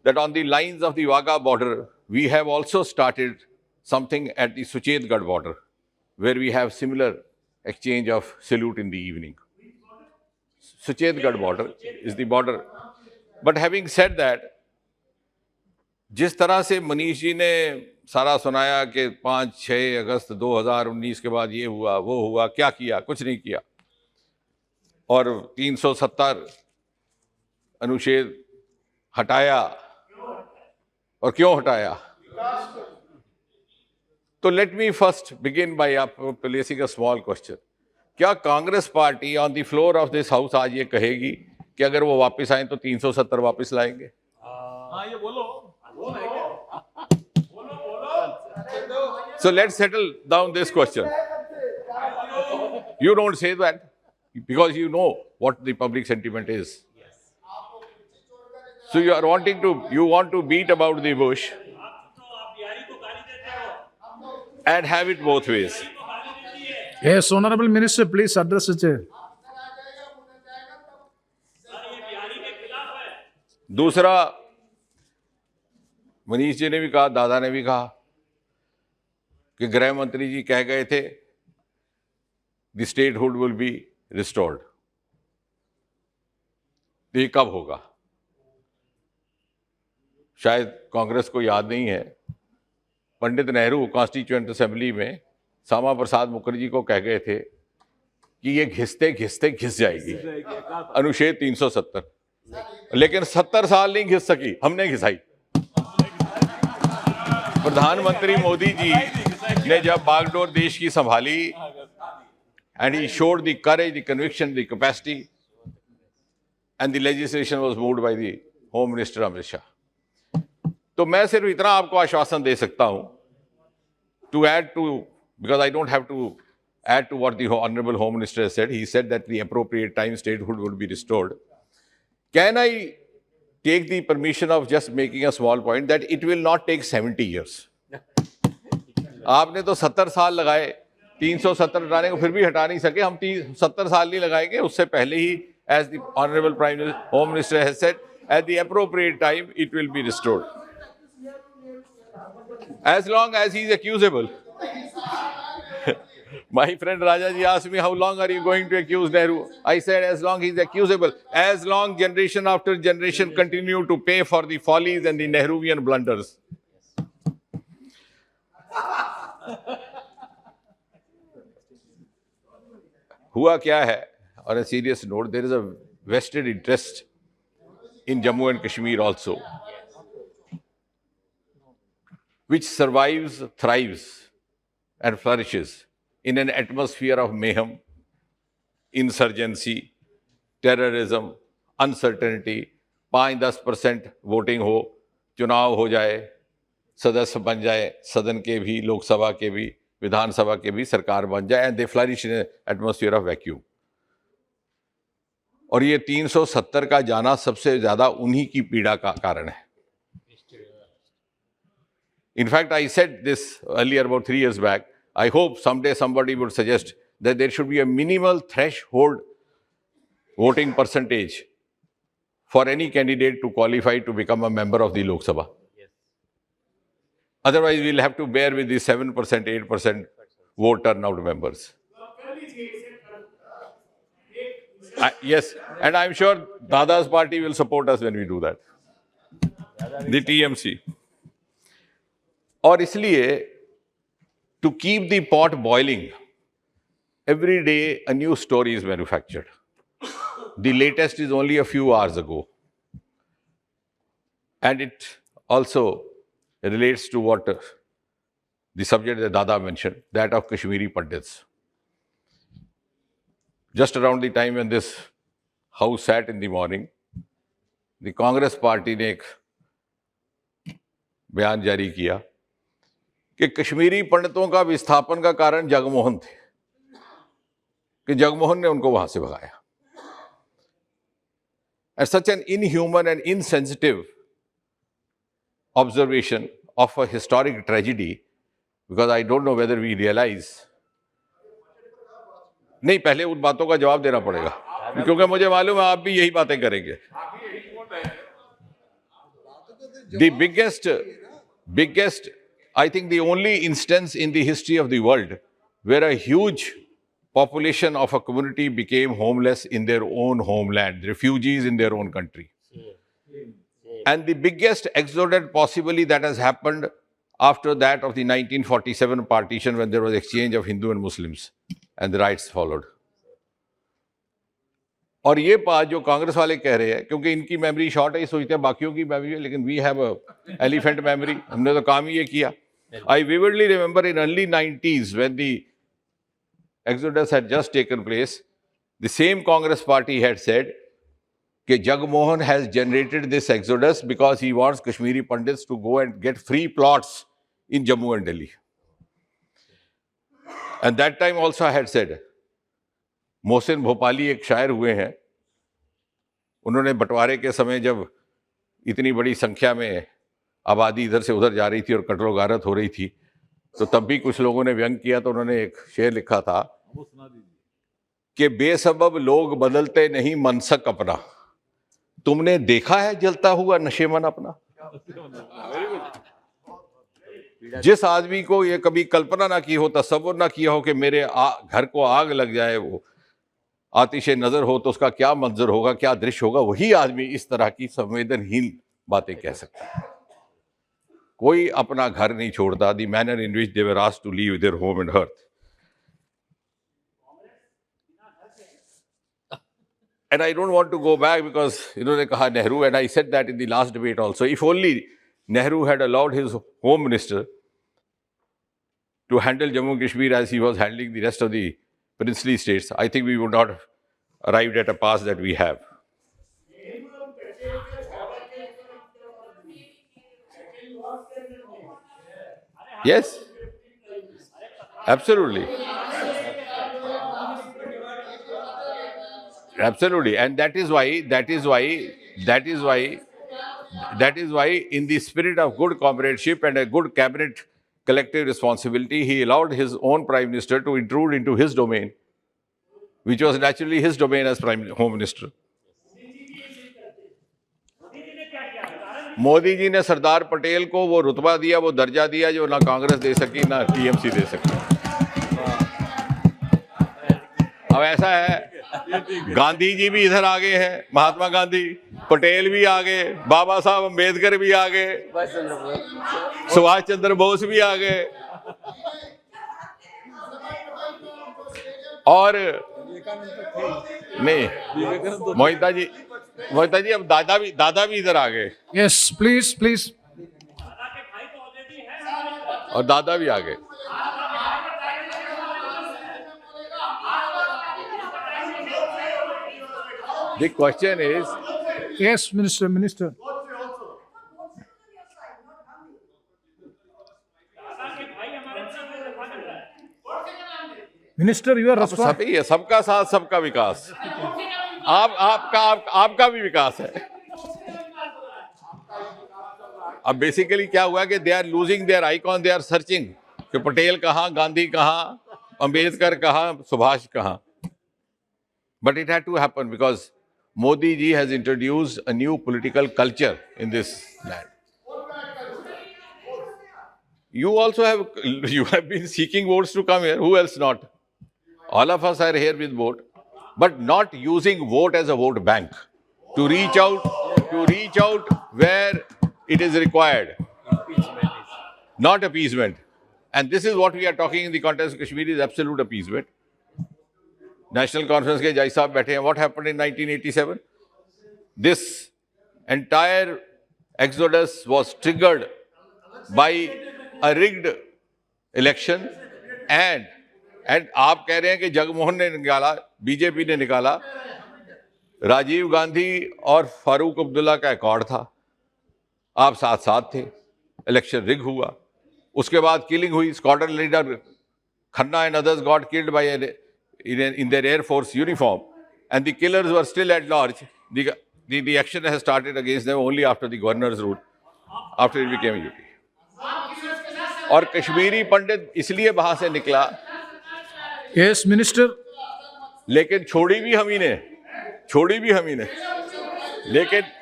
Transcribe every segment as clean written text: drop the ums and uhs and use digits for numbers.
that on the lines of the Wagah border, we have also started something at the Suchetgarh border, where we have similar exchange of salute in the evening. Suchetgarh border is the border. But having said that, जिस तरह से मनीष जी ने सारा सुनाया कि 5-6 अगस्त 2019 के बाद ये हुआ, वो हुआ, क्या किया, कुछ नहीं किया, और 370 अनुच्छेद हटाया, और क्यों हटाया? तो let me first begin by placing a small question. क्या Congress party on the floor of this house आज ये कहेगी कि अगर वो वापस आए तो 370 वापस लाएंगे? हाँ, ये बोलो. So let's settle down this question. You don't say that because you know what the public sentiment is. So you want to beat about the bush and have it both ways. Yes, Honorable Minister, please address it. दूसरा, मनीष जी ने भी कहा, दादा ने भी कहा कि गृह मंत्री जी कह गए थे the statehood will be restored. तो ये कब होगा? शायद कांग्रेस को याद नहीं है, पंडित नेहरू कॉन्स्टिट्यूएंट असेंबली में श्यामा प्रसाद मुखर्जी को कह गए थे कि ये घिसते घिसते घिस जाएगी अनुच्छेद 370, लेकिन 70 साल नहीं घिस सकी, हमने घिसाई. प्रधानमंत्री मोदी जी ने जब बागडोर देश की संभाली, and he showed the courage, the conviction, the capacity, and the legislation was moved by the home minister Amit Shah. तो मैं सिर्फ इतना आपको आश्वासन दे सकता हूं, to add to, because I don't have to add to what the Honorable Home Minister has said. He said that the appropriate time statehood would be restored. Can I take the permission of just making a small point that it will not take 70 years? आपने तो 70 साल लगाए 370 हटाने को, फिर भी हटा नहीं सके. हम 70 साल नहीं लगाएंगे, उससे पहले ही, as the Honorable Prime Minister, Home Minister has said, at the appropriate time it will be restored. As long as he is accusable. My friend Rajaji asked me, how long are you going to accuse Nehru? I said, as long he is accusable, as long generation after generation continue to pay for the follies and the Nehruvian blunders. हुआ क्या है? On a serious note, there is a vested interest in Jammu and Kashmir also, which survives, thrives, and flourishes in an atmosphere of mayhem, insurgency, terrorism, uncertainty. 5-10% voting हो, चुनाव हो जाए, सदस्य बन जाए, सदन के भी, लोकसभा के भी, विधानसभा के भी, सरकार बन जाए, and they flourish in atmosphere of vacuum. और ये 370 का जाना सबसे ज्यादा उन्हीं की पीड़ा का कारण है. In fact, I said this earlier about 3 years back. I hope someday somebody would suggest that there should be a minimal threshold voting percentage for any candidate to qualify to become a member of the Lok Sabha. Yes. Otherwise, we'll have to bear with the 7%, 8% vote turnout members. Yes, and I'm sure Dada's party will support us when we do that. The TMC. और इसलिए, to keep the pot boiling, every day a new story is manufactured. The latest is only a few hours ago. And it also relates to what the subject that Dada mentioned, that of Kashmiri Pandits. Just around the time when this house sat in the morning, the Congress party ने एक बयान जारी किया कि कश्मीरी पंडितों का विस्थापन का कारण जगमोहन थे, कि जगमोहन ने उनको वहां से भगाया. And such an inhuman and insensitive observation of a historic tragedy, because I don't know whether we realize. नहीं, पहले उन बातों का जवाब देना पड़ेगा, क्योंकि मुझे मालूम है आप भी यही बातें करेंगे. The biggest, I think the only instance in the history of the world where a huge population of a community became homeless in their own homeland, refugees in their own country. And the biggest exodus possibly that has happened after that of the 1947 partition, when there was exchange of Hindu and Muslims and the rights followed. और ये बात जो कांग्रेस वाले कह रहे हैं, क्योंकि इनकी मेमोरी शॉर्ट है, ये सोचते हैं बाकियों की मेमोरी है, लेकिन we have a elephant memory, हमने तो काम ही ये किया. I vividly remember in early 90s when the exodus had just taken place, the same Congress party had said that Jagmohan has generated this exodus because he wants Kashmiri Pandits to go and get free plots in Jammu and Delhi. And that time also I had said, Mohsin Bhopali एक शायर हुए हैं, उन्होंने बंटवारे के समय जब इतनी बड़ी संख्या में आबादी इधर से उधर जा रही थी और कत्लो गारत हो रही थी, तो तब भी कुछ लोगों ने व्यंग किया, तो उन्होंने एक शेर लिखा था कि बेसबब लोग बदलते नहीं मनसक अपना, तुमने देखा है जलता हुआ नशेमन अपना. जिस आदमी को ये कभी कल्पना ना की हो, तसव्वुर ना किया हो कि मेरे घर को आग लग जाए, वो आतिशे नजर हो तो उसका क्या मंजर होगा, क्या दृश्य होगा, वही आदमी इस तरह की संवेदनहीन बातें कह सकता है. कोई अपना घर नहीं छोड़ता. The manner in which they were asked to leave their home and hearth. And I don't want to go back because इन्होंने कहा Nehru, and I said that in the last debate also. If only Nehru had allowed his home minister to handle Jammu and Kashmir as he was handling the rest of the princely states, I think we would not have arrived at a pass that we have. Yes, absolutely. Absolutely. And that is why, in the spirit of good comradeship and a good cabinet collective responsibility, he allowed his own Prime Minister to intrude into his domain, which was naturally his domain as Home Minister. Modi ji ने सरदार पटेल को वो रुतबा दिया, वो दर्जा दिया जो ना कांग्रेस दे सकी, ना टीएमसी दे सकी. अब ऐसा है, गांधी जी भी इधर आ गए हैं, महात्मा गांधी, पटेल भी आ गए, बाबा साहब अम्बेडकर भी आ गए, सुभाष चंद्र बोस भी आ गए, और नहीं, मोहिता जी अब दादा भी इधर आ गए. Yes, please. और दादा भी आ गए. The question is, Yes, Minister. Minister, you are responsible. सभी है, सबका साथ सबका विकास. आपका भी विकास है. अब बेसिकली क्या हुआ कि they are losing their icon, they are searching कि पटेल कहाँ, गांधी कहाँ, अम्बेडकर कहाँ, सुभाष कहाँ. But it had to happen because Modi ji has introduced a new political culture in this land. You have been seeking votes to come here. Who else not? All of us are here with vote, but not using vote as a vote bank to reach out where it is required. Not appeasement. And this is what we are talking in the context of Kashmir is absolute appeasement. National Conference के जज साहब बैठे हैं. What happened in 1987? This entire exodus was triggered by a rigged election, and आप कह रहे हैं कि जगमोहन ने निकाला, बीजेपी ने निकाला. राजीव गांधी और फारूक अब्दुल्ला का अकॉर्ड था, आप साथ थे, इलेक्शन रिग हुआ, उसके बाद किलिंग हुई. Squadron leader Khanna and others got killed by in their Air Force uniform, and the killers were still at large. The action has started against them only after the governor's rule, after it became UP. और कश्मीरी पंडित इसलिए वहां से निकला. Yes, Minister. लेकिन छोड़ी भी हम ही ने.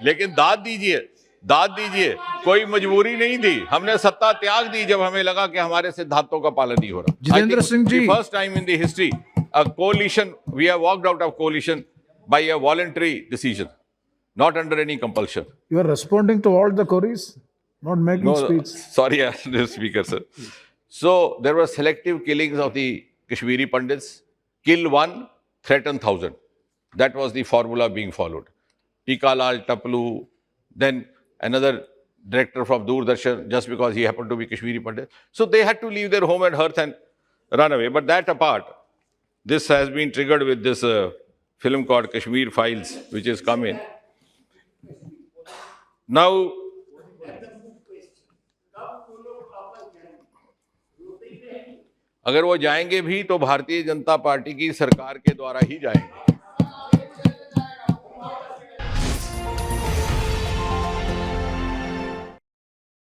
लेकिन दाद दीजिए, दाद दीजिए, कोई मजबूरी नहीं थी, हमने सत्ता त्याग दी जब हमें लगा कि हमारे सिद्धांतों का पालन नहीं हो रहा। Jitendra Singh ji, first time in the history a coalition, we have walked out of coalition by a voluntary decision, not under any compulsion. you are responding to all the queries, not making No, speech. sorry, Mr. Speaker, sir. So there were selective killings of the Kashmiri Pandits. Kill one, threaten 1,000. That was the formula being followed. Tikalal, Taplu, then another director from Doordarshan, just because he happened to be Kashmiri Pandit. So they had to leave their home and hearth and run away. But that apart, this has been triggered with this film called Kashmir Files, which has come in. Now, अगर वो जाएंगे भी तो Bharatiya Janata party की सरकार के द्वारा ही जाएंगे।